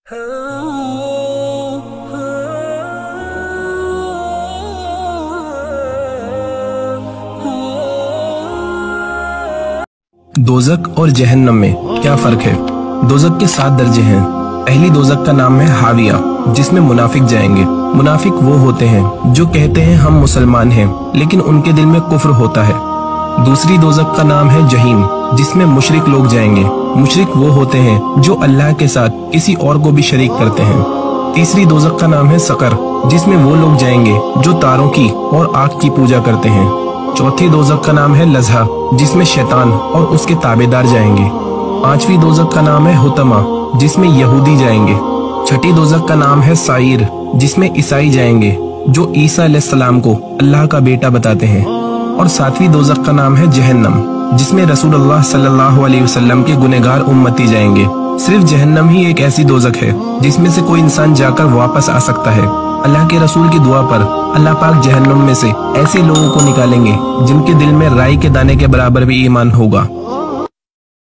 दोज़ख और जहन्नम में क्या फर्क है? दोज़ख के 7 दर्जे हैं। पहली दोज़ख का नाम है हाविया, जिसमें मुनाफिक जाएंगे। मुनाफिक वो होते हैं जो कहते हैं हम मुसलमान हैं, लेकिन उनके दिल में कुफ्र होता है। दूसरी दोज़ख का नाम है जहीम, जिसमें मुशरिक लोग जाएंगे। मुशरिक वो होते हैं जो अल्लाह के साथ किसी और को भी शरीक करते हैं। तीसरी दोज़ख का नाम है सकर, जिसमें वो लोग जाएंगे जो तारों की और आग की पूजा करते हैं। चौथी दोज़ख का नाम है लज़ा, जिसमें शैतान और उसके ताबेदार जाएंगे। पांचवी दोज़ख का नाम है हुतमा, जिसमें यहूदी जाएंगे। छठी दोज़ख का नाम है साइर, जिसमें ईसाई जाएंगे जो ईसा अलैहिस्सलाम को अल्लाह का बेटा बताते हैं। और सातवीं दोज़ख का नाम है जहन्नम, जिसमें रसूलुल्लाह सल्लल्लाहु अलैहि वसल्लम के गुनहगार उम्मती जाएंगे। सिर्फ जहन्नम ही एक ऐसी दोज़ख है जिसमें से कोई इंसान जाकर वापस आ सकता है। अल्लाह के रसूल की दुआ पर अल्लाह पाक जहन्नम में से ऐसे लोगों को निकालेंगे जिनके दिल में राई के दाने के बराबर भी ईमान होगा।